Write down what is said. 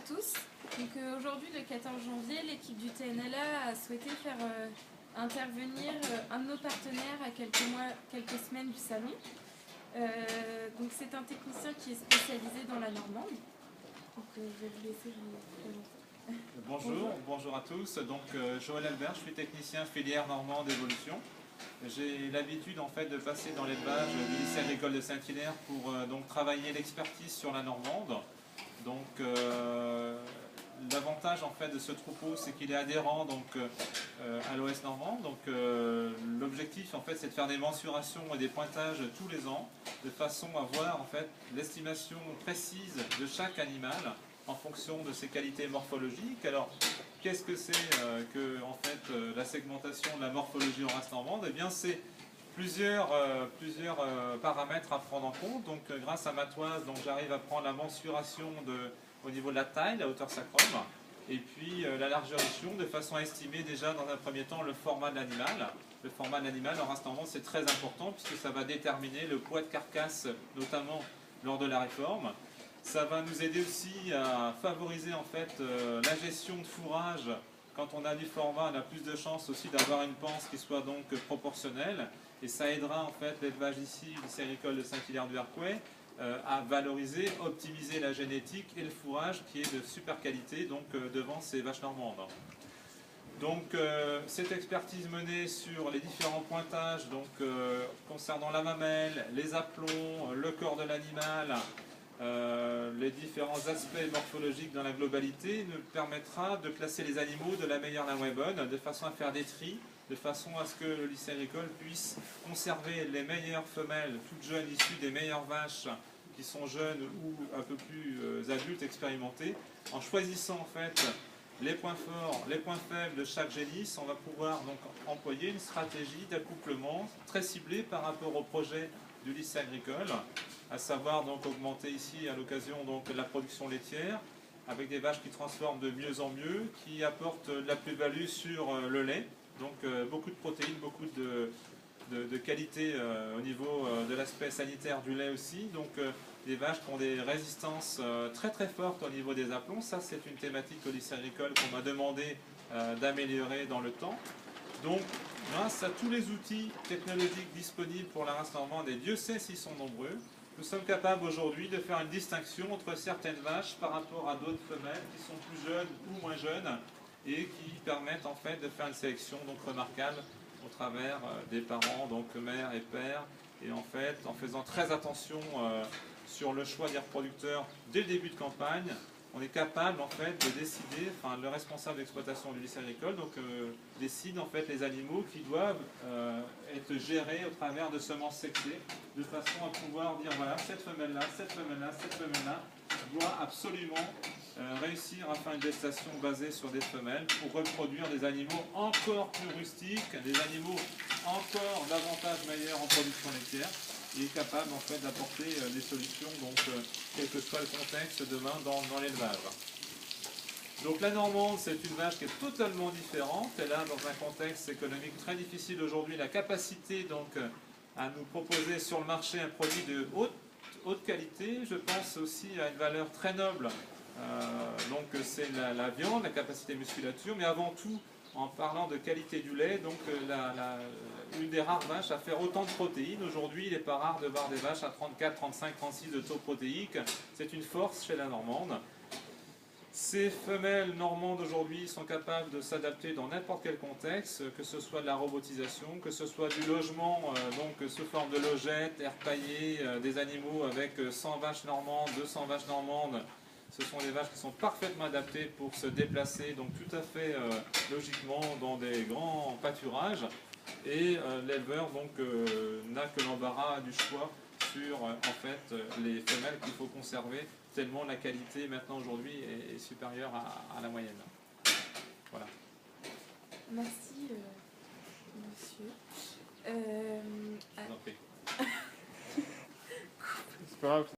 tous. Donc aujourd'hui, le 14 janvier, l'équipe du TNLA a souhaité faire intervenir un de nos partenaires à quelques semaines du salon. Donc c'est un technicien qui est spécialisé dans la normande. Donc je vais vous laisser vous présenter. Bonjour à tous. Donc Joël Albert, je suis technicien filière normande d'évolution. J'ai l'habitude en fait de passer dans l'élevage du lycée agricole de Saint-Hilaire pour donc travailler l'expertise sur la normande. Donc l'avantage en fait de ce troupeau, c'est qu'il est adhérent donc à l'OS normand. Donc l'objectif en fait, c'est de faire des mensurations et des pointages tous les ans, de façon à voir en fait l'estimation précise de chaque animal en fonction de ses qualités morphologiques. Alors, qu'est-ce que c'est que en fait, la segmentation de la morphologie en race normande? Eh bien, c'est plusieurs paramètres à prendre en compte. Donc, grâce à ma toise, j'arrive à prendre la mensuration au niveau de la taille, la hauteur sacrum, et puis la largeur échelon, de façon à estimer déjà dans un premier temps le format de l'animal. Le format de l'animal en race normande, c'est très important puisque ça va déterminer le poids de carcasse, notamment lors de la réforme. Ça va nous aider aussi à favoriser en fait la gestion de fourrage. Quand on a du format, on a plus de chances aussi d'avoir une panse qui soit donc proportionnelle. Et ça aidera en fait l'élevage ici, le lycée agricole de Saint-Hilaire-du-Harcouët, à valoriser, optimiser la génétique et le fourrage qui est de super qualité donc devant ces vaches normandes. Donc cette expertise menée sur les différents pointages concernant la mamelle, les aplombs, le corps de l'animal, les différents aspects morphologiques dans la globalité nous permettra de classer les animaux de la meilleure à la moins bonne, de façon à faire des tris, de façon à ce que le lycée agricole puisse conserver les meilleures femelles, toutes jeunes, issues des meilleures vaches qui sont jeunes ou un peu plus adultes, expérimentées. En choisissant en fait les points forts, les points faibles de chaque génisse, on va pouvoir donc employer une stratégie d'accouplement très ciblée par rapport au projet du lycée agricole, à savoir donc augmenter ici à l'occasion la production laitière avec des vaches qui transforment de mieux en mieux, qui apportent de la plus-value sur le lait, donc beaucoup de protéines, beaucoup de qualité au niveau de l'aspect sanitaire du lait aussi, donc des vaches qui ont des résistances très très fortes au niveau des aplombs. Ça, c'est une thématique au lycée agricole qu'on m'a demandé d'améliorer dans le temps. Donc, grâce à tous les outils technologiques disponibles pour la race normande, et Dieu sait s'ils sont nombreux, nous sommes capables aujourd'hui de faire une distinction entre certaines vaches par rapport à d'autres femelles qui sont plus jeunes ou moins jeunes et qui permettent en fait de faire une sélection donc remarquable au travers des parents, donc mère et père, et en fait en faisant très attention sur le choix des reproducteurs dès le début de campagne. On est capable en fait de décider, enfin le responsable d'exploitation du lycée agricole décide en fait les animaux qui doivent être gérés au travers de semences sexées, de façon à pouvoir dire voilà, cette femelle-là, cette femelle-là, cette femelle-là doit absolument réussir à faire une gestation basée sur des femelles pour reproduire des animaux encore plus rustiques, des animaux encore davantage meilleurs en production laitière. Il est capable en fait d'apporter des solutions, quel que soit le contexte demain dans l'élevage. Donc la normande, c'est une vache qui est totalement différente. Elle a dans un contexte économique très difficile aujourd'hui la capacité à nous proposer sur le marché un produit de haute qualité. Je pense aussi à une valeur très noble. C'est la viande, la capacité musculature, mais avant tout en parlant de qualité du lait, une des rares vaches à faire autant de protéines. Aujourd'hui, il n'est pas rare de voir des vaches à 34, 35, 36 de taux protéique. C'est une force chez la normande. Ces femelles normandes aujourd'hui sont capables de s'adapter dans n'importe quel contexte, que ce soit de la robotisation, que ce soit du logement, sous forme de logettes, air paillé, des animaux avec 100 vaches normandes, 200 vaches normandes. Ce sont des vaches qui sont parfaitement adaptées pour se déplacer, donc tout à fait logiquement dans des grands pâturages. Et l'éleveur n'a que l'embarras du choix sur les femelles qu'il faut conserver, tellement la qualité maintenant aujourd'hui est supérieure à la moyenne. Voilà. Merci monsieur. Je vous en prie. C'est pas grave.